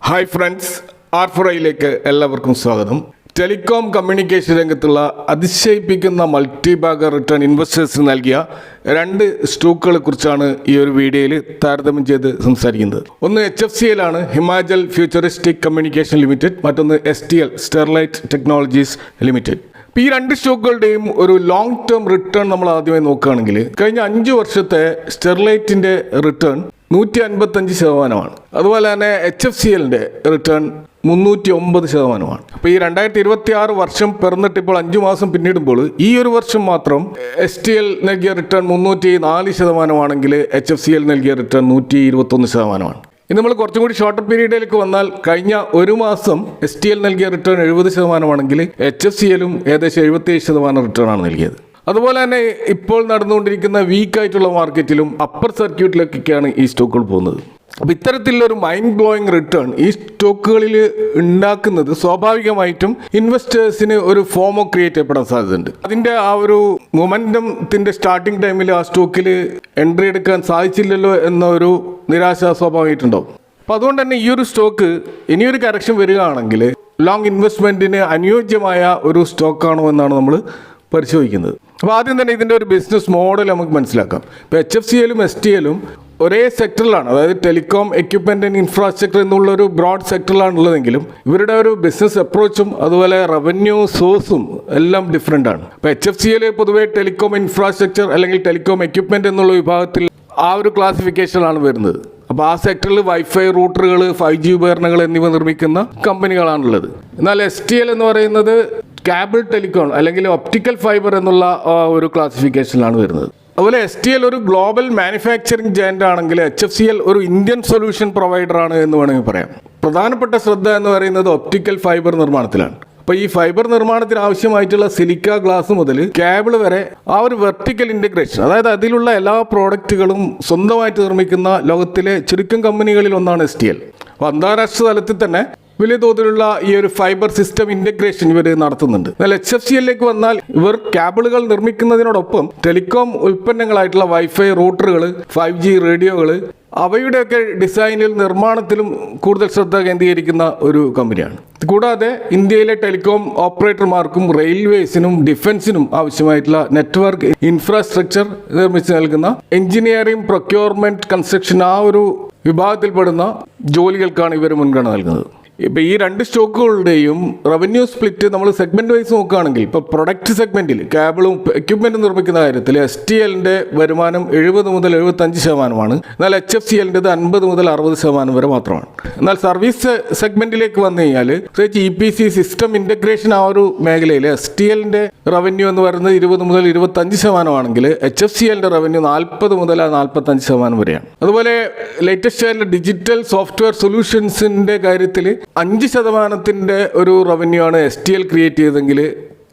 Hi friends, R4iലേക്ക് എല്ലാവർക്കും സ്വാഗതം. Telecom communication രംഗത്തുള്ള അതിശയിപ്പിക്കുന്ന മൾട്ടി ബാഗർ റിട്ടേൺ ഇൻവെസ്റ്റേഴ്സ് നൽകിയ രണ്ട് സ്റ്റോക്കുകളെ കുറിച്ചാണ് ഈ ഒരു വീഡിയോയിൽ താരതമ്യം ചെയ്ത് സംസാരിക്കുന്നത്. ഒന്ന് HFCL ആണ്, ഹിമാചൽ ഫ്യൂച്ചറിസ്റ്റിക് കമ്മ്യൂണിക്കേഷൻ ലിമിറ്റഡ്. മറ്റൊന്ന് STL, സ്റ്റെർലൈറ്റ് ടെക്നോളജീസ് ലിമിറ്റഡ്. ഈ രണ്ട് സ്റ്റോക്കുകളുടെയും ഒരു ലോങ് ടേം റിട്ടേൺ നമ്മൾ ആദ്യമായി നോക്കുകയാണെങ്കിൽ കഴിഞ്ഞ 5 വർഷത്തെ സ്റ്റെർലൈറ്റിൻ്റെ റിട്ടേൺ 155%. അതുപോലെ തന്നെ HFCLൻ്റെ റിട്ടേൺ 309%. അപ്പോൾ ഈ 2026 വർഷം പിറന്നിട്ട് ഇപ്പോൾ 5 മാസം പിന്നിടുമ്പോൾ ഈ ഒരു വർഷം മാത്രം STL നൽകിയ റിട്ടേൺ 304% ആണെങ്കിൽ HFCL നൽകിയ റിട്ടേൺ 121%. ഇനി നമ്മൾ കുറച്ചും കൂടി ഷോർട്ടർ പീരീഡിലേക്ക് വന്നാൽ കഴിഞ്ഞ ഒരു മാസം STL നൽകിയ റിട്ടേൺ 70% ആണെങ്കിൽ HFCLും ഏകദേശം 77% റിട്ടേൺ ആണ് നൽകിയത്. അതുപോലെ തന്നെ ഇപ്പോൾ നടന്നുകൊണ്ടിരിക്കുന്ന വീക്കായിട്ടുള്ള മാർക്കറ്റിലും അപ്പർ സർക്യൂട്ടിലേക്കൊക്കെയാണ് ഈ സ്റ്റോക്കുകൾ പോകുന്നത്. അപ്പോൾ ഇത്തരത്തിലുള്ളൊരു മൈൻഡ് ബ്ലോയിങ് റിട്ടേൺ ഈ സ്റ്റോക്കുകളിൽ ഉണ്ടാക്കുന്നത് സ്വാഭാവികമായിട്ടും ഇൻവെസ്റ്റേഴ്സിന് ഒരു ഫോമോ ക്രിയേറ്റ് ചെയ്യപ്പെടാൻ സാധ്യതയുണ്ട്. അതിൻ്റെ ആ ഒരു മൊമെൻറ്റത്തിൻ്റെ സ്റ്റാർട്ടിംഗ് ടൈമിൽ ആ സ്റ്റോക്കിൽ എൻട്രി എടുക്കാൻ സാധിച്ചില്ലല്ലോ എന്നൊരു നിരാശ സ്വാഭാവികമായിട്ടുണ്ടാവും. അപ്പോൾ അതുകൊണ്ട് തന്നെ ഈ ഒരു സ്റ്റോക്ക് ഇനിയൊരു കറക്ഷൻ വരികയാണെങ്കിൽ ലോങ് ഇൻവെസ്റ്റ്മെൻറ്റിന് അനുയോജ്യമായ ഒരു സ്റ്റോക്കാണോ എന്നാണ് നമ്മൾ പരിശോധിക്കുന്നത്. അപ്പോൾ ആദ്യം തന്നെ ഇതിൻ്റെ ഒരു ബിസിനസ് മോഡൽ നമുക്ക് മനസ്സിലാക്കാം. ഇപ്പോൾ HFCLും STLും ഒരേ സെക്ടറിലാണ്, അതായത് ടെലികോം എക്യുപ്മെൻറ്റ് ആൻഡ് ഇൻഫ്രാസ്ട്രക്ചർ എന്നുള്ളൊരു ബ്രോഡ് സെക്ടറിലാണ് ഉള്ളതെങ്കിലും ഇവരുടെ ഒരു ബിസിനസ് അപ്രോച്ചും അതുപോലെ റവന്യൂ സോഴ്സും എല്ലാം ഡിഫറെൻ്റ് ആണ്. ഇപ്പോൾ HFCL പൊതുവേ ടെലികോം ഇൻഫ്രാസ്ട്രക്ചർ അല്ലെങ്കിൽ ടെലികോം എക്യുപ്മെൻറ്റ് എന്നുള്ള വിഭാഗത്തിൽ ആ ഒരു ക്ലാസിഫിക്കേഷനിലാണ് വരുന്നത്. അപ്പോൾ ആ സെക്ടറിൽ വൈഫൈ റൂട്ടറുകൾ, 5G ഉപകരണങ്ങൾ എന്നിവ നിർമ്മിക്കുന്ന കമ്പനികളാണുള്ളത്. എന്നാൽ STL എന്ന് പറയുന്നത് കേബിൾ ടെലികോം അല്ലെങ്കിൽ ഒപ്റ്റിക്കൽ ഫൈബർ എന്നുള്ള ഒരു ക്ലാസിഫിക്കേഷനിലാണ് വരുന്നത്. അതുപോലെ STL ഒരു ഗ്ലോബൽ മാനുഫാക്ചറിങ് ജയൻ്റ് ആണെങ്കിൽ HFCL ഒരു ഇന്ത്യൻ സൊല്യൂഷൻ പ്രൊവൈഡർ ആണ് എന്ന് വേണമെങ്കിൽ പറയാം. പ്രധാനപ്പെട്ട ശ്രദ്ധ എന്ന് പറയുന്നത് ഒപ്റ്റിക്കൽ ഫൈബർ നിർമ്മാണത്തിലാണ്. അപ്പോൾ ഈ ഫൈബർ നിർമ്മാണത്തിന് ആവശ്യമായിട്ടുള്ള സിലിക്ക ഗ്ലാസ് മുതൽ കേബിൾ വരെ ആ ഒരു വെർട്ടിക്കൽ ഇൻ്റഗ്രേഷൻ, അതായത് അതിലുള്ള എല്ലാ പ്രോഡക്റ്റുകളും സ്വന്തമായിട്ട് നിർമ്മിക്കുന്ന ലോകത്തിലെ ചുരുക്കം കമ്പനികളിൽ ഒന്നാണ് STL. അപ്പോൾ അന്താരാഷ്ട്ര തലത്തിൽ തന്നെ വലിയ തോതിലുള്ള ഈ ഒരു ഫൈബർ സിസ്റ്റം ഇൻ്റഗ്രേഷൻ ഇവർ നടത്തുന്നുണ്ട്. എന്നാൽ HFCLിലേക്ക് വന്നാൽ ഇവർ കേബിളുകൾ നിർമ്മിക്കുന്നതിനോടൊപ്പം ടെലികോം ഉൽപ്പന്നങ്ങളായിട്ടുള്ള വൈഫൈ റൂട്ടറുകൾ, 5G റേഡിയോകൾ അവയുടെയൊക്കെ ഡിസൈനിൽ നിർമ്മാണത്തിലും കൂടുതൽ ശ്രദ്ധ കേന്ദ്രീകരിക്കുന്ന ഒരു കമ്പനിയാണ്. കൂടാതെ ഇന്ത്യയിലെ ടെലികോം ഓപ്പറേറ്റർമാർക്കും റെയിൽവേസിനും ഡിഫൻസിനും ആവശ്യമായിട്ടുള്ള നെറ്റ്വർക്ക് ഇൻഫ്രാസ്ട്രക്ചർ നിർമ്മിച്ച് നൽകുന്ന എഞ്ചിനീയറിംഗ്, പ്രൊക്യൂർമെൻറ്റ്, കൺസ്ട്രക്ഷൻ ആ ഒരു വിഭാഗത്തിൽപ്പെടുന്ന ജോലികൾക്കാണ് ഇവർ മുൻഗണന നൽകുന്നത്. ഇപ്പോൾ ഈ രണ്ട് സ്റ്റോക്കുകളുടെയും റവന്യൂ സ്പ്ലിറ്റ് നമ്മൾ സെഗ്മെൻറ്റ് വൈസ് നോക്കുകയാണെങ്കിൽ ഇപ്പോൾ പ്രൊഡക്റ്റ് സെഗ്മെൻറ്റിൽ കേബിളും എക്യുപ്മെൻറ്റും നിർമ്മിക്കുന്ന കാര്യത്തിൽ STLൻ്റെ വരുമാനം 70 മുതൽ 75%, എന്നാൽ HFCLൻ്റെത് 50 മുതൽ 60% വരെ മാത്രമാണ്. എന്നാൽ സർവീസ് സെഗ്മെൻറ്റിലേക്ക് വന്നു കഴിഞ്ഞാൽ പ്രത്യേകിച്ച് EPC സിസ്റ്റം ഇൻ്റഗ്രേഷൻ ആ ഒരു മേഖലയിൽ STLൻ്റെ റവന്യൂ എന്ന് പറയുന്നത് 20 മുതൽ 25% ആണെങ്കിൽ HFCLൻ്റെ റവന്യൂ 40 മുതൽ 45% വരെയാണ്. അതുപോലെ ലേറ്റസ്റ്റ് ആയിട്ടുള്ള ഡിജിറ്റൽ സോഫ്റ്റ്വെയർ സൊല്യൂഷൻസിൻ്റെ കാര്യത്തിൽ 5% ഒരു റവന്യൂ ആണ് STL ക്രിയേറ്റ് ചെയ്തെങ്കിൽ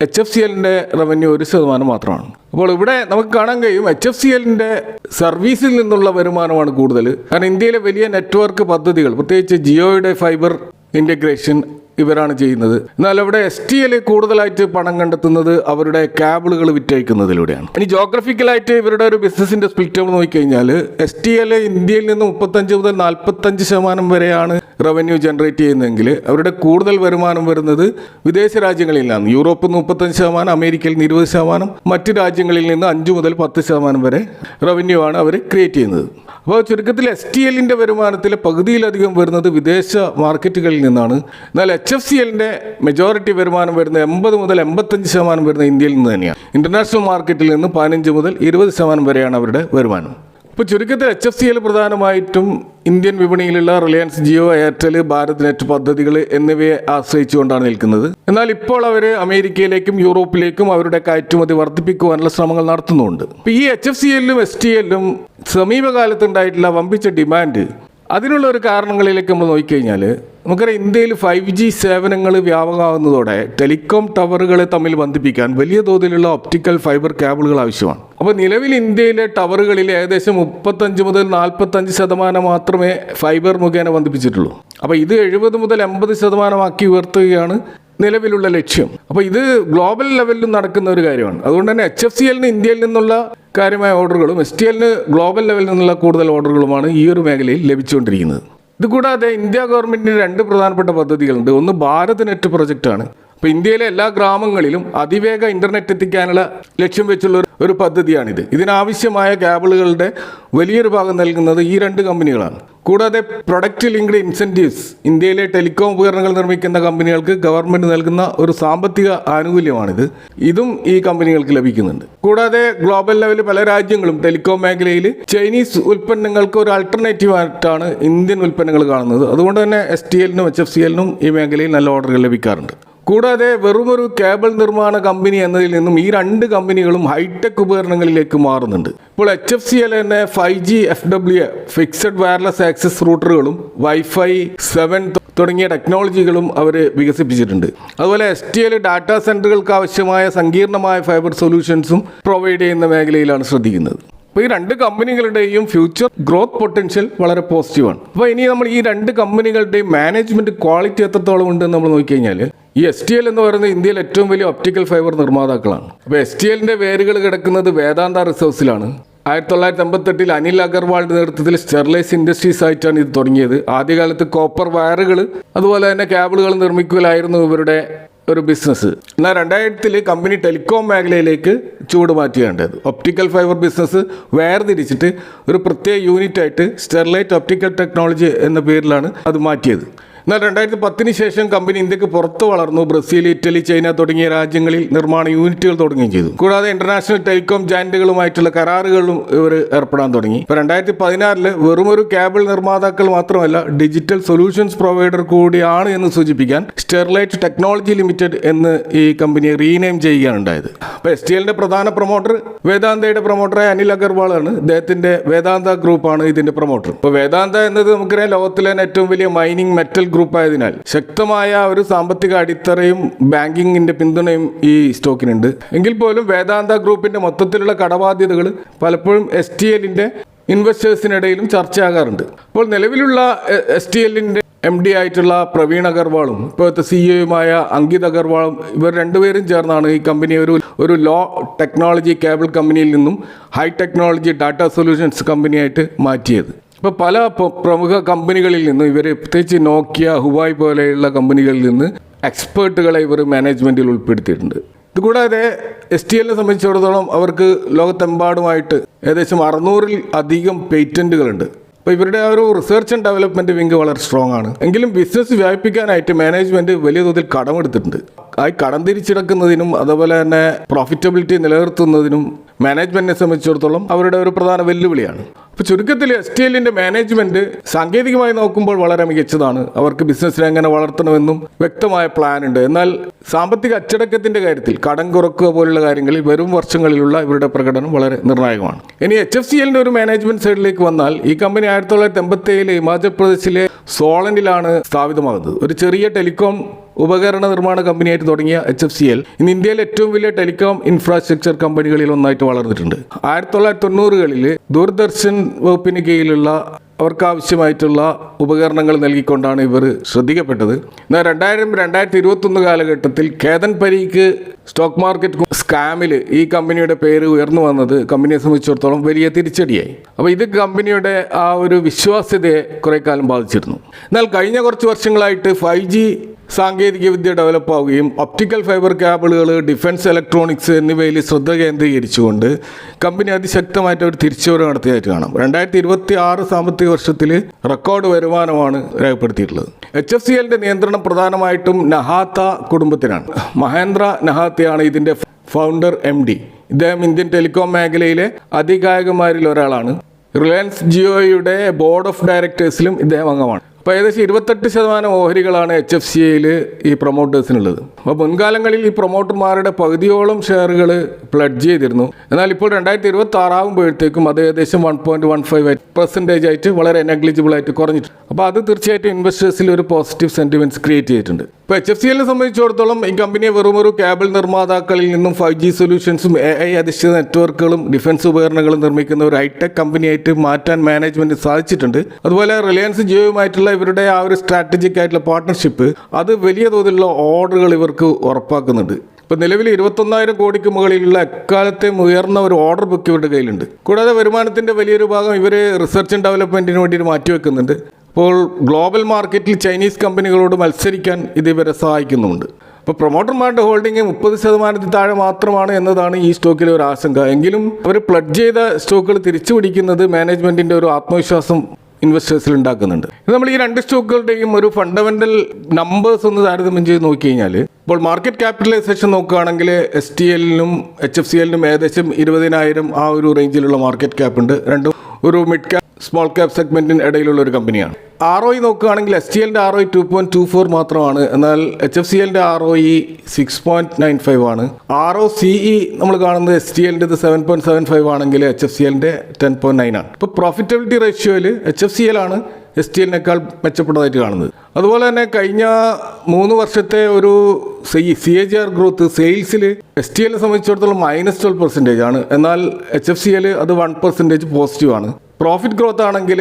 HFCLൻ്റെ റവന്യൂ 1% മാത്രമാണ്. അപ്പോൾ ഇവിടെ നമുക്ക് കാണാൻ കഴിയും HFCLൻ്റെ സർവീസിൽ നിന്നുള്ള വരുമാനമാണ് കൂടുതൽ. കാരണം ഇന്ത്യയിലെ വലിയ നെറ്റ്വർക്ക് പദ്ധതികൾ, പ്രത്യേകിച്ച് ജിയോയുടെ ഫൈബർ ഇൻ്റഗ്രേഷൻ ഇവരാണ് ചെയ്യുന്നത്. എന്നാൽ അവിടെ STL കൂടുതലായിട്ട് പണം കണ്ടെത്തുന്നത് അവരുടെ കേബിളുകൾ വിറ്റഴിക്കുന്നതിലൂടെയാണ്. ഇനി ജോഗ്രഫിക്കലായിട്ട് ഇവരുടെ ഒരു ബിസിനസിൻ്റെ സ്പ്ലിറ്റ് നമ്മൾ നോക്കിക്കഴിഞ്ഞാൽ STL ഇന്ത്യയിൽ നിന്ന് 35 മുതൽ 45% വരെയാണ് റവന്യൂ ജനറേറ്റ് ചെയ്യുന്നതെങ്കിൽ അവരുടെ കൂടുതൽ വരുമാനം വരുന്നത് വിദേശ രാജ്യങ്ങളിൽ നിന്നാണ്. യൂറോപ്പിൽ നിന്ന് 35%, അമേരിക്കയിൽ നിന്ന് 20%, മറ്റ് രാജ്യങ്ങളിൽ നിന്ന് 5 മുതൽ 10% വരെ റവന്യൂ ആണ് അവർ ക്രിയേറ്റ് ചെയ്യുന്നത്. അപ്പോൾ ചുരുക്കത്തിൽ STLൻ്റെ വരുമാനത്തിലെ പകുതിയിലധികം വരുന്നത് വിദേശ മാർക്കറ്റുകളിൽ നിന്നാണ്. എന്നാൽ HFCLൻ്റെ മെജോറിറ്റി വരുമാനം വരുന്നത് 80 മുതൽ 85% വരുന്നത് ഇന്ത്യയിൽ നിന്ന് തന്നെയാണ്. ഇൻ്റർനാഷണൽ മാർക്കറ്റിൽ നിന്ന് 15 മുതൽ 20% വരെയാണ് അവരുടെ വരുമാനം. ഇപ്പോൾ ചുരുക്കത്തിൽ HFCL പ്രധാനമായിട്ടും ഇന്ത്യൻ വിപണിയിലുള്ള റിലയൻസ് ജിയോ, എയർടെൽ, ഭാരത് നെറ്റ് പദ്ധതികൾ എന്നിവയെ ആശ്രയിച്ചുകൊണ്ടാണ് നിൽക്കുന്നത്. എന്നാൽ ഇപ്പോൾ അവർ അമേരിക്കയിലേക്കും യൂറോപ്പിലേക്കും അവരുടെ കയറ്റുമതി വർദ്ധിപ്പിക്കുവാനുള്ള ശ്രമങ്ങൾ നടത്തുന്നുണ്ട്. ഇപ്പോൾ ഈ HFCLലും STLലും സമീപകാലത്തുണ്ടായിട്ടുള്ള വമ്പിച്ച ഡിമാൻഡ്, അതിനുള്ള ഒരു കാരണങ്ങളിലേക്ക് നമ്മൾ നോക്കിക്കഴിഞ്ഞാൽ നമുക്കറിയാം ഇന്ത്യയിൽ 5G സേവനങ്ങൾ വ്യാപകമാകുന്നതോടെ ടെലികോം ടവറുകൾ തമ്മിൽ ബന്ധിപ്പിക്കാൻ വലിയ തോതിലുള്ള ഒപ്റ്റിക്കൽ ഫൈബർ കേബിളുകൾ ആവശ്യമാണ്. അപ്പോൾ നിലവിൽ ഇന്ത്യയിലെ ടവറുകളിൽ ഏകദേശം 35 മുതൽ 45% മാത്രമേ ഫൈബർ മുഖേന ബന്ധിപ്പിച്ചിട്ടുള്ളൂ. അപ്പോൾ ഇത് 70 മുതൽ 80% ഉയർത്തുകയാണ് നിലവിലുള്ള ലക്ഷ്യം. അപ്പോൾ ഇത് ഗ്ലോബൽ ലെവലിലും നടക്കുന്ന ഒരു കാര്യമാണ്. അതുകൊണ്ട് തന്നെ HFCLന് ഇന്ത്യയിൽ നിന്നുള്ള കാര്യമായ ഓർഡറുകളും STLന് ഗ്ലോബൽ ലെവലിൽ നിന്നുള്ള കൂടുതൽ ഓർഡറുകളുമാണ് ഈ ഒരു മേഖലയിൽ ലഭിച്ചുകൊണ്ടിരിക്കുന്നത്. ഇതുകൂടാതെ ഇന്ത്യ ഗവൺമെൻറ്റിന് 2 പ്രധാനപ്പെട്ട പദ്ധതികളുണ്ട്. ഒന്ന് ഭാരത് നെറ്റ് പ്രൊജക്റ്റാണ്. ഇപ്പോൾ ഇന്ത്യയിലെ എല്ലാ ഗ്രാമങ്ങളിലും അതിവേഗ ഇൻ്റർനെറ്റ് എത്തിക്കാനുള്ള ലക്ഷ്യം വെച്ചുള്ള ഒരു പദ്ധതിയാണിത്. ഇതിനാവശ്യമായ കേബിളുകളുടെ വലിയൊരു ഭാഗം നൽകുന്നത് ഈ 2 കമ്പനികളാണ്. കൂടാതെ പ്രൊഡക്റ്റ് ലിങ്ക്ഡ് ഇൻസെൻറ്റീവ്സ് ഇന്ത്യയിലെ ടെലികോം ഉപകരണങ്ങൾ നിർമ്മിക്കുന്ന കമ്പനികൾക്ക് ഗവൺമെൻറ് നൽകുന്ന ഒരു സാമ്പത്തിക ആനുകൂല്യമാണിത്. ഇതും ഈ കമ്പനികൾക്ക് ലഭിക്കുന്നുണ്ട്. കൂടാതെ ഗ്ലോബൽ ലെവലിൽ പല രാജ്യങ്ങളും ടെലികോം മേഖലയിൽ ചൈനീസ് ഉൽപ്പന്നങ്ങൾക്ക് ഒരു ആൾട്ടർനേറ്റീവ് ആയിട്ടാണ് ഇന്ത്യൻ ഉൽപ്പന്നങ്ങൾ കാണുന്നത്. അതുകൊണ്ട് തന്നെ STLനും HFCLനും ഈ മേഖലയിൽ നല്ല ഓർഡറുകൾ ലഭിക്കാറുണ്ട്. കൂടാതെ വെറുമൊരു കേബിൾ നിർമ്മാണ കമ്പനി എന്നതിൽ നിന്നും ഈ 2 കമ്പനികളും ഹൈടെക് ഉപകരണങ്ങളിലേക്ക് മാറുന്നുണ്ട്. ഇപ്പോൾ HFCL തന്നെ 5G FWA fixed wireless access റൂട്ടറുകളും Wi-Fi 7 തുടങ്ങിയ ടെക്നോളജികളും അവർ വികസിപ്പിച്ചിട്ടുണ്ട്. അതുപോലെ STL ഡാറ്റാ സെൻറ്ററുകൾക്ക് ആവശ്യമായ സങ്കീർണമായ ഫൈബർ സൊല്യൂഷൻസും പ്രൊവൈഡ് ചെയ്യുന്ന മേഖലയിലാണ് ശ്രദ്ധിക്കുന്നത്. അപ്പോൾ ഈ 2 കമ്പനികളുടെയും ഫ്യൂച്ചർ ഗ്രോത്ത് പൊട്ടൻഷ്യൽ വളരെ പോസിറ്റീവാണ്. അപ്പോൾ ഇനി നമ്മൾ ഈ 2 കമ്പനികളുടെയും മാനേജ്മെൻറ്റ് ക്വാളിറ്റി എത്രത്തോളം ഉണ്ടെന്ന് നമ്മൾ നോക്കിക്കഴിഞ്ഞാൽ ഈ STL എന്ന് പറയുന്നത് ഇന്ത്യയിൽ ഏറ്റവും വലിയ ഒപ്റ്റിക്കൽ ഫൈബർ നിർമ്മാതാക്കളാണ്. അപ്പോൾ STLൻ്റെ വേരുകൾ കിടക്കുന്നത് വേദാന്ത റിസോഴ്സിലാണ്. 1958 അനിൽ അഗർവാളിൻ്റെ നേതൃത്വത്തിൽ സ്റ്റെർലൈസ് ഇൻഡസ്ട്രീസ് ആയിട്ടാണ് ഇത് തുടങ്ങിയത്. ആദ്യകാലത്ത് കോപ്പർ വയറുകൾ അതുപോലെ തന്നെ കേബിളുകൾ നിർമ്മിക്കലായിരുന്നു ഇവരുടെ ഒരു ബിസിനസ്. എന്നാൽ 2000 കമ്പനി ടെലികോം മേഖലയിലേക്ക് ചൂട് മാറ്റുകയുണ്ടായത്. ഒപ്റ്റിക്കൽ ഫൈബർ ബിസിനസ് വേർതിരിച്ചിട്ട് ഒരു പ്രത്യേക യൂണിറ്റായിട്ട് സ്റ്റെർലൈറ്റ് ഒപ്റ്റിക്കൽ ടെക്നോളജി എന്ന പേരിലാണ് അത് മാറ്റിയത്. എന്നാൽ 2010 ശേഷം കമ്പനി ഇന്ത്യക്ക് പുറത്ത് വളർന്നു. ബ്രസീൽ, ഇറ്റലി, ചൈന തുടങ്ങിയ രാജ്യങ്ങളിൽ നിർമ്മാണ യൂണിറ്റുകൾ തുടങ്ങുകയും ചെയ്തു. കൂടാതെ ഇന്റർനാഷണൽ ടെലികോം ജയന്റുകളുമായിട്ടുള്ള കരാറുകളിലും ഇവർ ഏർപ്പെടാൻ തുടങ്ങി. ഇപ്പോൾ 2016 വെറുമൊരു കേബിൾ നിർമ്മാതാക്കൾ മാത്രമല്ല ഡിജിറ്റൽ സൊല്യൂഷൻസ് പ്രൊവൈഡർ കൂടിയാണ് എന്ന് സൂചിപ്പിക്കാൻ സ്റ്റെർലൈറ്റ് ടെക്നോളജി ലിമിറ്റഡ് എന്ന് ഈ കമ്പനിയെ റീനെയിം ചെയ്യുകയാണ് ഉണ്ടായത്. അപ്പോൾ STLൻ്റെ പ്രധാന പ്രൊമോട്ടർ വേദാന്തയുടെ പ്രൊമോട്ടറായ അനിൽ അഗർവാളാണ്. ഇദ്ദേഹത്തിൻ്റെ വേദാന്ത ഗ്രൂപ്പാണ് ഇതിൻ്റെ പ്രൊമോട്ടർ. ഇപ്പോൾ വേദാന്ത എന്നത് നമുക്കറിയാം ലോകത്തിലെ ഏറ്റവും വലിയ മൈനിങ് മെറ്റൽ ഗ്രൂപ്പ് ആയതിനാൽ ശക്തമായ ഒരു സാമ്പത്തിക അടിത്തറയും ബാങ്കിങ്ങിന്റെ പിന്തുണയും ഈ സ്റ്റോക്കിനുണ്ട്. എങ്കിൽ പോലും വേദാന്ത ഗ്രൂപ്പിന്റെ മൊത്തത്തിലുള്ള കടബാധ്യതകൾ പലപ്പോഴും STLന്റെ ഇൻവെസ്റ്റേഴ്സിനിടയിലും ചർച്ചയാകാറുണ്ട്. അപ്പോൾ നിലവിലുള്ള STLന്റെ MD ആയിട്ടുള്ള പ്രവീൺ അഗർവാളും ഇപ്പോഴത്തെ CEOയുമായ അങ്കിത് അഗർവാളും ഇവർ 2 പേരും ചേർന്നാണ് ഈ കമ്പനിയെ ഒരു ലോ ടെക്നോളജി കേബിൾ കമ്പനിയിൽ നിന്നും ഹൈ ടെക്നോളജി ഡാറ്റാ സൊല്യൂഷൻസ് കമ്പനിയായിട്ട് മാറ്റിയത്. ഇപ്പോൾ പല പ്രമുഖ കമ്പനികളിൽ നിന്ന് ഇവർ പ്രത്യേകിച്ച് നോക്കിയ, ഹുവായ് പോലെയുള്ള കമ്പനികളിൽ നിന്ന് എക്സ്പേർട്ടുകളെ ഇവർ മാനേജ്മെൻറ്റിൽ ഉൾപ്പെടുത്തിയിട്ടുണ്ട്. ഇതുകൂടാതെ STLനെ സംബന്ധിച്ചിടത്തോളം അവർക്ക് ലോകത്തെമ്പാടുമായിട്ട് ഏകദേശം 600-ൽ അധികം പേറ്റൻറ്റുകളുണ്ട്. അപ്പോൾ ഇവരുടെ ആ ഒരു റിസർച്ച് ആൻഡ് ഡെവലപ്മെൻറ്റ് വിങ് വളരെ സ്ട്രോങ് ആണ്. എങ്കിലും ബിസിനസ് വ്യാപിപ്പിക്കാനായിട്ട് മാനേജ്മെൻറ്റ് വലിയ തോതിൽ കടമെടുത്തിട്ടുണ്ട്. ആ കടം തിരിച്ചടക്കുന്നതിനും അതുപോലെ തന്നെ പ്രോഫിറ്റബിലിറ്റി നിലനിർത്തുന്നതിനും മാനേജ്മെൻറ്റിനെ സംബന്ധിച്ചിടത്തോളം അവരുടെ ഒരു പ്രധാന വെല്ലുവിളിയാണ്. അപ്പോൾ ചുരുക്കത്തിൽ STLന്റെ മാനേജ്മെൻറ്റ് സാങ്കേതികമായി നോക്കുമ്പോൾ വളരെ മികച്ചതാണ്. അവർക്ക് ബിസിനസ്സിനെ എങ്ങനെ വളർത്തണമെന്നും വ്യക്തമായ പ്ലാൻ ഉണ്ട്. എന്നാൽ സാമ്പത്തിക അച്ചടക്കത്തിൻ്റെ കാര്യത്തിൽ കടം കുറക്കുക പോലുള്ള കാര്യങ്ങളിൽ വരും വർഷങ്ങളിലുള്ള ഇവരുടെ പ്രകടനം വളരെ നിർണായകമാണ്. ഇനി HFCLന്റെ ഒരു മാനേജ്മെൻറ്റ് സൈഡിലേക്ക് വന്നാൽ ഈ കമ്പനി 1987 ഹിമാചൽ പ്രദേശിലെ സോളനിലാണ് സ്ഥാപിതമാകുന്നത്. ഒരു ചെറിയ ടെലികോം ഉപകരണ നിർമ്മാണ കമ്പനിയായിട്ട് തുടങ്ങിയ HFCL ഇന്ന് ഇന്ത്യയിലെ ഏറ്റവും വലിയ ടെലികോം ഇൻഫ്രാസ്ട്രക്ചർ കമ്പനികളിൽ ഒന്നായിട്ട് വളർന്നിട്ടുണ്ട്. 1990-കളിൽ ദൂരദർശൻ വകുപ്പിന് കീഴിലുള്ള അവർക്കാവശ്യമായിട്ടുള്ള ഉപകരണങ്ങൾ നൽകിക്കൊണ്ടാണ് ഇവർ ശ്രദ്ധിക്കപ്പെട്ടത്. എന്നാൽ 2000-2021 കാലഘട്ടത്തിൽ കേതൻ പരീക്ക് സ്റ്റോക്ക് മാർക്കറ്റ് സ്കാമിൽ ഈ കമ്പനിയുടെ പേര് ഉയർന്നു വന്നത് കമ്പനിയെ സംബന്ധിച്ചിടത്തോളം വലിയ തിരിച്ചടിയായി. അപ്പോൾ ഇത് കമ്പനിയുടെ ആ ഒരു വിശ്വാസ്യതയെ കുറേ കാലം ബാധിച്ചിരുന്നു. എന്നാൽ കഴിഞ്ഞ കുറച്ച് വർഷങ്ങളായിട്ട് 5G സാങ്കേതിക വിദ്യ ഡെവലപ്പ് ആവുകയും ഒപ്റ്റിക്കൽ ഫൈബർ കേബിളുകൾ, ഡിഫൻസ് ഇലക്ട്രോണിക്സ് എന്നിവയിൽ ശ്രദ്ധ കേന്ദ്രീകരിച്ചുകൊണ്ട് കമ്പനി അതിശക്തമായിട്ട് ഒരു തിരിച്ചുവരവ് നടത്തിയതായിട്ട് കാണാം. 2026 സാമ്പത്തിക വർഷത്തിൽ റെക്കോർഡ് വരുമാനമാണ് രേഖപ്പെടുത്തിയിട്ടുള്ളത്. HFCLന്റെ നിയന്ത്രണം പ്രധാനമായിട്ടും നഹാത്ത കുടുംബത്തിനാണ്. മഹേന്ദ്ര നഹാത്തയാണ് ഇതിൻ്റെ ഫൗണ്ടർ MD. ഇദ്ദേഹം ഇന്ത്യൻ ടെലികോം മേഖലയിലെ അധികായകന്മാരിൽ ഒരാളാണ്. റിലയൻസ് ജിയോയുടെ ബോർഡ് ഓഫ് ഡയറക്ടേഴ്സിലും ഇദ്ദേഹം അംഗമാണ്. അപ്പോൾ ഏകദേശം 28% ഓഹരികളാണ് HFCL ഈ പ്രൊമോട്ടേഴ്സിനുള്ളത്. അപ്പോൾ മുൻകാലങ്ങളിൽ ഈ പ്രൊമോട്ടർമാരുടെ പകുതിയോളം ഷെയറുകൾ പ്ലഡ്ജ് ചെയ്തിരുന്നു. എന്നാൽ ഇപ്പോൾ 2026 ആകുമ്പോഴത്തേക്കും അത് ഏകദേശം 1.15% ആയിട്ട് വളരെ നെഗ്ലിജിബിൾ ആയിട്ട് കുറഞ്ഞിട്ടുണ്ട്. അപ്പോൾ അത് തീർച്ചയായിട്ടും ഇൻവെസ്റ്റേഴ്സിൽ ഒരു പോസിറ്റീവ് സെൻറ്റിമെൻറ്റ്സ് ക്രിയേറ്റ് ചെയ്തിട്ടുണ്ട്. ഇപ്പോൾ HFCLനെ സംബന്ധിച്ചിടത്തോളം ഈ കമ്പനിയെ വെറുമൊരു കേബിൾ നിർമ്മാതാക്കളിൽ നിന്നും 5G സൊല്യൂഷൻസും AI അധിഷ്ഠിത നെറ്റ്വർക്കുകളും ഡിഫൻസ് ഉപകരണങ്ങളും നിർമ്മിക്കുന്ന ഒരു ഹൈടെക് കമ്പനിയായിട്ട് മാറ്റാൻ മാനേജ്മെൻറ്റ് സാധിച്ചിട്ടുണ്ട്. അതുപോലെ റിലയൻസ് ജിയോയുമായിട്ടുള്ള ഇവരുടെ ആ ഒരു സ്ട്രാറ്റജിക് ആയിട്ടുള്ള പാർട്ട്ണർഷിപ്പ് അത് വലിയ തോതിലുള്ള ഓർഡറുകൾ ഇവർക്ക് ഉറപ്പാക്കുന്നുണ്ട്. ഇപ്പോൾ നിലവിൽ 21,000 കോടിക്ക് മുകളിലുള്ള എക്കാലത്തെ ഉയർന്ന ഒരു ഓർഡർ ബുക്ക് ഇവരുടെ കയ്യിലുണ്ട്. കൂടാതെ വരുമാനത്തിൻ്റെ വലിയൊരു ഭാഗം ഇവർ റിസർച്ച് ആൻഡ് ഡെവലപ്മെൻറ്റിന് വേണ്ടി മാറ്റിവെക്കുന്നുണ്ട്. അപ്പോൾ ഗ്ലോബൽ മാർക്കറ്റിൽ ചൈനീസ് കമ്പനികളോട് മത്സരിക്കാൻ ഇത് ഇവരെ സഹായിക്കുന്നുണ്ട്. അപ്പോൾ പ്രൊമോട്ടർമാരുടെ ഹോൾഡിംഗ് 30% താഴെ മാത്രമാണ് എന്നതാണ് ഈ സ്റ്റോക്കിലെ ഒരു ആശങ്ക. എങ്കിലും അവർ പ്ലഡ്ജ് ചെയ്ത സ്റ്റോക്കുകൾ തിരിച്ചു പിടിക്കുന്നത് മാനേജ്മെൻറ്റിൻ്റെ ഒരു ആത്മവിശ്വാസം ഇൻവെസ്റ്റേഴ്സിൽ ഉണ്ടാക്കുന്നുണ്ട്. നമ്മൾ ഈ രണ്ട് സ്റ്റോക്കുകളുടെയും ഒരു ഫണ്ടമെൻ്റൽ നമ്പേഴ്സ് ഒന്ന് താരതമ്യം ചെയ്ത് നോക്കി കഴിഞ്ഞാൽ ഇപ്പോൾ മാർക്കറ്റ് ക്യാപിറ്റലൈസേഷൻ നോക്കുകയാണെങ്കിൽ STLനും HFCLനും ഏകദേശം 20,000 ആ ഒരു റേഞ്ചിലുള്ള മാർക്കറ്റ് ക്യാപ്പ് ഉണ്ട്. രണ്ടും ഒരു മിഡ് ക്യാപ് സ്മോൾ ക്യാപ് സെഗ്മെൻറ്റിന് ഇടയിലുള്ള ഒരു കമ്പനിയാണ്. ROE നോക്കുകയാണെങ്കിൽ STLൻ്റെ ROE 2.24 മാത്രമാണ്. എന്നാൽ HFCLൻ്റെ ROE 6.95 ആണ്. ROCE നമ്മൾ കാണുന്നത് STLൻ്റെത് 7.75 ആണെങ്കിൽ HFCLൻ്റെ 10.9 ആണ്. ഇപ്പോൾ പ്രോഫിറ്റബിലിറ്റി റേഷ്യോയിൽ HFCL ആണ് STLനേക്കാൾ മെച്ചപ്പെട്ടതായിട്ട് കാണുന്നത്. അതുപോലെ തന്നെ കഴിഞ്ഞ 3 വർഷത്തെ ഒരു CAGR ഗ്രോത്ത് സെയിൽസിൽ STLനെ സംബന്ധിച്ചിടത്തോളം -12% ആണ്. എന്നാൽ HFCL അത് 1% പോസിറ്റീവ് ആണ്. പ്രോഫിറ്റ് ഗ്രോത്ത് ആണെങ്കിൽ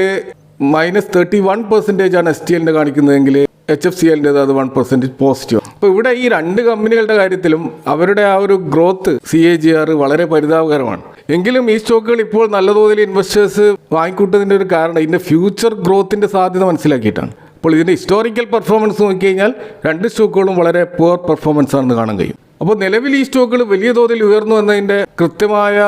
-31% ആണ് STLൻ്റെ കാണിക്കുന്നതെങ്കിൽ HFCLൻ്റെത് അത് 1% പോസിറ്റീവ്. അപ്പോൾ ഇവിടെ ഈ രണ്ട് കമ്പനികളുടെ കാര്യത്തിലും അവരുടെ ആ ഒരു ഗ്രോത്ത് CAGR വളരെ പരിതാപകരമാണ്. എങ്കിലും ഈ സ്റ്റോക്കുകൾ ഇപ്പോൾ നല്ല തോതിൽ ഇൻവെസ്റ്റേഴ്സ് വാങ്ങിക്കൂട്ടതിൻ്റെ ഒരു കാരണം ഇതിൻ്റെ ഫ്യൂച്ചർ ഗ്രോത്തിൻ്റെ സാധ്യത മനസ്സിലാക്കിയിട്ടാണ്. അപ്പോൾ ഇതിൻ്റെ ഹിസ്റ്റോറിക്കൽ പെർഫോമൻസ് നോക്കിക്കഴിഞ്ഞാൽ രണ്ട് സ്റ്റോക്കുകളും വളരെ പുവർ പെർഫോമൻസ് ആണെന്ന് കാണാൻ കഴിയും. അപ്പോൾ നിലവിൽ ഈ സ്റ്റോക്കുകൾ വലിയ തോതിൽ ഉയർന്നു എന്നതിൻ്റെ കൃത്യമായ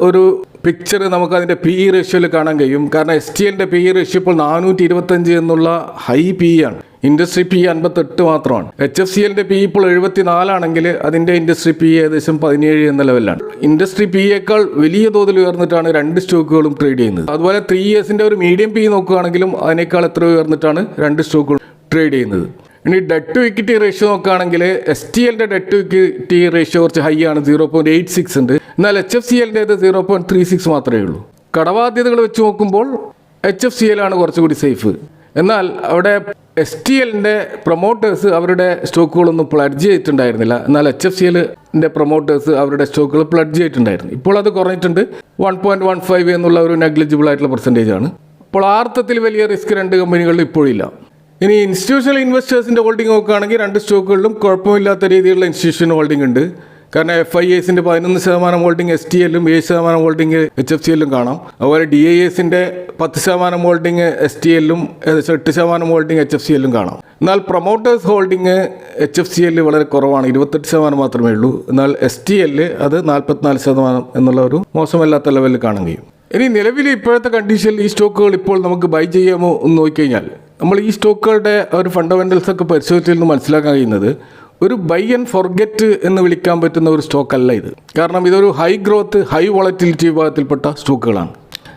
ഒരു പിക്ചർ നമുക്കതിൻ്റെ PE റേഷ്യോയിൽ കാണാൻ കഴിയും. കാരണം STLൻ്റെ PE റേഷ്യോ ഇപ്പോൾ 425 എന്നുള്ള ഹൈ PE ആണ്. ഇൻഡസ്ട്രി PE 58 മാത്രമാണ്. HFCLൻ്റെ PE ഇപ്പോൾ 74 ആണെങ്കിൽ അതിൻ്റെ ഇൻഡസ്ട്രി PE ഏകദേശം 17 എന്ന ലെവലിലാണ്. ഇൻഡസ്ട്രി PEയേക്കാൾ വലിയ തോതിൽ ഉയർന്നിട്ടാണ് രണ്ട് സ്റ്റോക്കുകളും ട്രേഡ് ചെയ്യുന്നത്. അതുപോലെ 3 ഇയേഴ്സിൻ്റെ ഒരു മീഡിയം PE നോക്കുകയാണെങ്കിലും അതിനേക്കാൾ എത്ര ഉയർന്നിട്ടാണ് രണ്ട് സ്റ്റോക്കുകളും ട്രേഡ് ചെയ്യുന്നത്. ഇനി ഡെറ്റ് ടു ഇക്വിറ്റി റേഷ്യോ നോക്കുകയാണെങ്കിൽ STLൻ്റെ ഡെറ്റ് ടു ഇക്വിറ്റി റേഷ്യോ കുറച്ച് ഹൈ ആണ്, 0.86 ഉണ്ട്. എന്നാൽ HFCLൻ്റേത് 0.36 മാത്രമേ ഉള്ളൂ. കടബാധ്യതകൾ വെച്ച് നോക്കുമ്പോൾ HFCL ആണ് കുറച്ചുകൂടി സേഫ്. എന്നാൽ അവിടെ STLൻ്റെ പ്രൊമോട്ടേഴ്സ് അവരുടെ സ്റ്റോക്കുകളൊന്നും പ്ലഡ്ജ് ചെയ്തിട്ടുണ്ടായിരുന്നില്ല. എന്നാൽ HFCLൻ്റെ പ്രൊമോട്ടേഴ്സ് അവരുടെ സ്റ്റോക്കുകൾ പ്ലഡ്ജ് ചെയ്തിട്ടുണ്ടായിരുന്നു. ഇപ്പോൾ അത് കുറഞ്ഞിട്ടുണ്ട്. 1.15 എന്നുള്ള ഒരു നെഗ്ലിജിബിൾ ആയിട്ടുള്ള പെർസെൻറ്റേജ് ആണ്. അപ്പോൾ ആ അർത്ഥത്തിൽ വലിയ റിസ്ക് രണ്ട് കമ്പനികളിൽ ഇപ്പോഴില്ല. ഇനി ഇൻസ്റ്റിറ്റ്യൂഷണൽ ഇൻവെസ്റ്റേഴ്സിൻ്റെ ഹോൾഡിംഗ് നോക്കുകയാണെങ്കിൽ രണ്ട് സ്റ്റോക്കുകളിലും കുഴപ്പമില്ലാത്ത രീതിയിലുള്ള ഇൻസ്റ്റിറ്റ്യൂഷൻ ഹോൾഡിംഗ് ഉണ്ട്. കാരണം FIAസിൻ്റെ 11% ഹോൾഡിംഗ് STLലും 7% ഹോൾഡിംഗ് HFCLലും കാണാം. അതുപോലെ DIAസിൻ്റെ 10% ഹോൾഡിംഗ് STLലും ഏകദേശം 8% ഹോൾഡിംഗ് HFCLലും കാണാം. എന്നാൽ പ്രൊമോട്ടേഴ്സ് ഹോൾഡിംഗ് HFCL വളരെ കുറവാണ്, 28% മാത്രമേ ഉള്ളൂ. എന്നാൽ STL അത് 44% എന്നുള്ള ഒരു മോശമല്ലാത്ത ലെവലിൽ കാണാൻ കഴിയും. ഇനി നിലവിൽ ഇപ്പോഴത്തെ കണ്ടീഷനിൽ ഈ സ്റ്റോക്കുകൾ ഇപ്പോൾ നമുക്ക് ബൈ ചെയ്യാമോ എന്ന് നോക്കിക്കഴിഞ്ഞാൽ നമ്മൾ ഈ സ്റ്റോക്കുകളുടെ ഒരു ഫണ്ടമെൻ്റൽസ് ഒക്കെ പരിശോധിച്ചതിൽ നിന്ന് മനസ്സിലാക്കാൻ കഴിയുന്നത് ഒരു ബൈ ആൻഡ് ഫോർഗെറ്റ് എന്ന് വിളിക്കാൻ പറ്റുന്ന ഒരു സ്റ്റോക്കല്ല ഇത്. കാരണം ഇതൊരു ഹൈ ഗ്രോത്ത് ഹൈ വോളറ്റിലിറ്റി വിഭാഗത്തിൽപ്പെട്ട സ്റ്റോക്കുകളാണ്.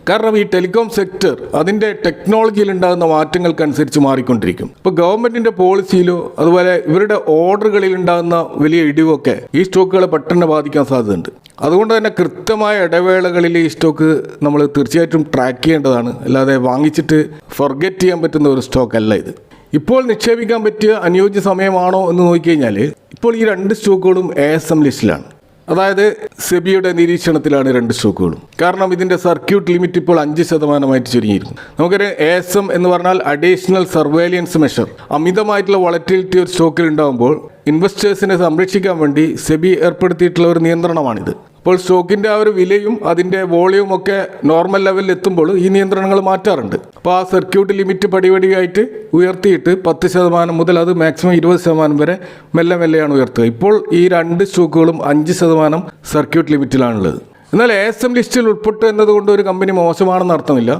കാരണം ഈ ടെലികോം സെക്ടർ അതിൻ്റെ ടെക്നോളജിയിൽ ഉണ്ടാകുന്ന മാറ്റങ്ങൾക്കനുസരിച്ച് മാറിക്കൊണ്ടിരിക്കും. ഇപ്പോൾ ഗവൺമെൻറ്റിൻ്റെ പോളിസിയിലോ അതുപോലെ ഇവരുടെ ഓർഡറുകളിൽ ഉണ്ടാകുന്ന വലിയ ഇടിവൊക്കെ ഈ സ്റ്റോക്കുകളെ പെട്ടെന്ന് ബാധിക്കാൻ സാധ്യതയുണ്ട്. അതുകൊണ്ട് തന്നെ കൃത്യമായ ഇടവേളകളിൽ ഈ സ്റ്റോക്ക് നമ്മൾ തീർച്ചയായിട്ടും ട്രാക്ക് ചെയ്യേണ്ടതാണ്. അല്ലാതെ വാങ്ങിച്ചിട്ട് ഫൊർഗെറ്റ് ചെയ്യാൻ പറ്റുന്ന ഒരു സ്റ്റോക്ക് അല്ല ഇത്. ഇപ്പോൾ നിക്ഷേപിക്കാൻ പറ്റിയ അനുയോജ്യ സമയമാണോ എന്ന് നോക്കിക്കഴിഞ്ഞാൽ ഇപ്പോൾ ഈ രണ്ട് സ്റ്റോക്കുകളും ASM ലിസ്റ്റിലാണ്. അതായത് സെബിയുടെ നിരീക്ഷണത്തിലാണ് രണ്ട് സ്റ്റോക്കുകളും. കാരണം ഇതിൻ്റെ സർക്യൂട്ട് ലിമിറ്റ് ഇപ്പോൾ 5% ചുരുങ്ങിയിരിക്കും. നമുക്കൊരു ASM എന്ന് പറഞ്ഞാൽ അഡീഷണൽ സർവൈലൻസ് മെഷർ. അമിതമായിട്ടുള്ള വോളറ്റിലിറ്റി ഒരു സ്റ്റോക്കിൽ ഉണ്ടാകുമ്പോൾ ഇൻവെസ്റ്റേഴ്സിനെ സംരക്ഷിക്കാൻ വേണ്ടി സെബി ഏർപ്പെടുത്തിയിട്ടുള്ള ഒരു നിയന്ത്രണമാണിത്. അപ്പോൾ സ്റ്റോക്കിൻ്റെ ആ ഒരു വിലയും അതിൻ്റെ വോളിയും ഒക്കെ നോർമൽ ലെവലിൽ എത്തുമ്പോൾ ഈ നിയന്ത്രണങ്ങൾ മാറ്റാറുണ്ട്. അപ്പോൾ ആ സർക്യൂട്ട് ലിമിറ്റ് പടിപടിയായിട്ട് ഉയർത്തിയിട്ട് 10% മുതൽ അത് മാക്സിമം 20% വരെ മെല്ലെ മെല്ലെയാണ് ഉയർത്തുക. ഇപ്പോൾ ഈ രണ്ട് സ്റ്റോക്കുകളും 5% സർക്യൂട്ട് ലിമിറ്റിലാണുള്ളത്. എന്നാൽ ASM ലിസ്റ്റിൽ ഉൾപ്പെട്ടു എന്നതുകൊണ്ട് ഒരു കമ്പനി മോശമാണെന്ന് അർത്ഥമില്ല.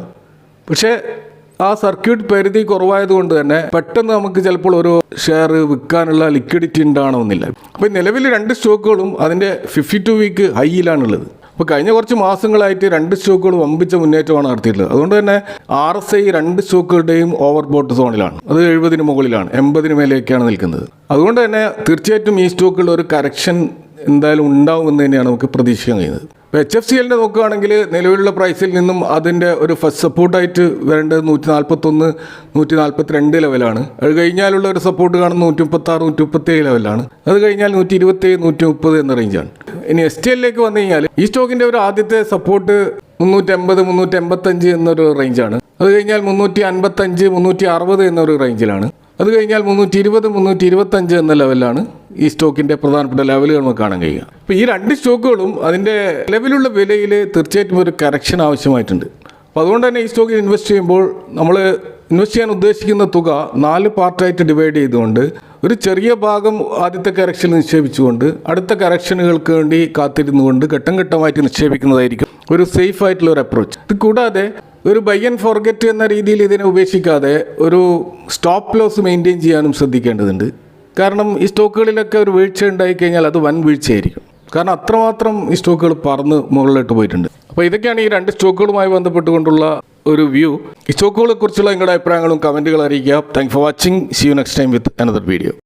പക്ഷേ ആ സർക്യൂട്ട് പരിധി കുറവായതുകൊണ്ട് തന്നെ പെട്ടെന്ന് നമുക്ക് ചിലപ്പോൾ ഒരു ഷെയർ വിൽക്കാനുള്ള ലിക്വിഡിറ്റി ഉണ്ടാവണമെന്നില്ല. അപ്പോൾ നിലവിൽ രണ്ട് സ്റ്റോക്കുകളും അതിൻ്റെ 52 വീക്ക് ഹൈയിലാണുള്ളത്. അപ്പോൾ കഴിഞ്ഞ കുറച്ച് മാസങ്ങളായിട്ട് രണ്ട് സ്റ്റോക്കുകൾ വമ്പിച്ച മുന്നേറ്റമാണ് നടത്തിയിട്ടുള്ളത്. അതുകൊണ്ട് തന്നെ RSI രണ്ട് സ്റ്റോക്കുകളുടെയും ഓവർ ബോട്ട് സോണിലാണ്. അത് 70 മുകളിലാണ്, 80 മേലേക്കാണ് നിൽക്കുന്നത്. അതുകൊണ്ട് തന്നെ തീർച്ചയായിട്ടും ഈ സ്റ്റോക്കുകളുടെ ഒരു കറക്ഷൻ എന്തായാലും ഉണ്ടാവുമെന്ന് തന്നെയാണ് നമുക്ക് പ്രതീക്ഷിക്കാൻ കഴിയുന്നത്. ഇപ്പോൾ HFCLൻ്റെ നോക്കുകയാണെങ്കിൽ നിലവിലുള്ള പ്രൈസിൽ നിന്നും അതിൻ്റെ ഒരു ഫസ്റ്റ് സപ്പോർട്ടായിട്ട് വരേണ്ടത് 141, 142 ലെവലാണ്. അത് കഴിഞ്ഞാലുള്ള ഒരു സപ്പോർട്ട് കാണുന്നത് 136, 137 ലെവലാണ്. അത് കഴിഞ്ഞാൽ 127, 130 എന്ന റേഞ്ചാണ്. ഇനി STLലേക്ക് വന്നു കഴിഞ്ഞാൽ ഈ സ്റ്റോക്കിൻ്റെ ഒരു ആദ്യത്തെ സപ്പോർട്ട് 380, 385 എന്നൊരു റേഞ്ചാണ്. അത് കഴിഞ്ഞാൽ 355, 360 എന്നൊരു റേഞ്ചിലാണ്. അത് കഴിഞ്ഞാൽ 320, 325 എന്ന ലെവലിലാണ് ഈ സ്റ്റോക്കിൻ്റെ പ്രധാനപ്പെട്ട ലെവലുകൾ നമുക്ക് കാണാൻ കഴിയുക. അപ്പോൾ ഈ രണ്ട് സ്റ്റോക്കുകളും അതിൻ്റെ നിലവിലുള്ള വിലയിൽ തീർച്ചയായിട്ടും ഒരു കറക്ഷൻ ആവശ്യമായിട്ടുണ്ട്. അപ്പോൾ അതുകൊണ്ട് തന്നെ ഈ സ്റ്റോക്കിൽ ഇൻവെസ്റ്റ് ചെയ്യുമ്പോൾ നമ്മൾ ഇൻവെസ്റ്റ് ചെയ്യാൻ ഉദ്ദേശിക്കുന്ന തുക 4 പാർട്ടായിട്ട് ഡിവൈഡ് ചെയ്തുകൊണ്ട് ഒരു ചെറിയ ഭാഗം ആദ്യത്തെ കറക്ഷനിൽ നിക്ഷേപിച്ചുകൊണ്ട് അടുത്ത കറക്ഷനുകൾക്ക് വേണ്ടി കാത്തിരുന്നുകൊണ്ട് ഘട്ടം ഘട്ടമായിട്ട് നിക്ഷേപിക്കുന്നതായിരിക്കും ഒരു സേഫ് ആയിട്ടുള്ള ഒരു അപ്രോച്ച്. ഇത് കൂടാതെ ഒരു ബൈ ആൻഡ് ഫോർഗെറ്റ് എന്ന രീതിയിൽ ഇതിനെ ഉപേക്ഷിക്കാതെ ഒരു സ്റ്റോപ്പ് ലോസ് മെയിൻറ്റെയിൻ ചെയ്യാനും ശ്രദ്ധിക്കേണ്ടതുണ്ട്. കാരണം ഈ സ്റ്റോക്കുകളിലൊക്കെ ഒരു വീഴ്ച ഉണ്ടായിക്കഴിഞ്ഞാൽ അത് വൻ വീഴ്ചയായിരിക്കും. കാരണം അത്രമാത്രം ഈ സ്റ്റോക്കുകൾ പറന്ന് മുകളിലോട്ട് പോയിട്ടുണ്ട്. അപ്പോൾ ഇതൊക്കെയാണ് ഈ 2 സ്റ്റോക്കുകളുമായി ബന്ധപ്പെട്ടുകൊണ്ടുള്ള ഒരു വ്യൂ. ഈ സ്റ്റോക്കുകളെ കുറിച്ചുള്ള നിങ്ങളുടെ അഭിപ്രായങ്ങളും കമൻറ്റുകൾ അറിയിക്കുക. Thank for watching. See you next time with another video.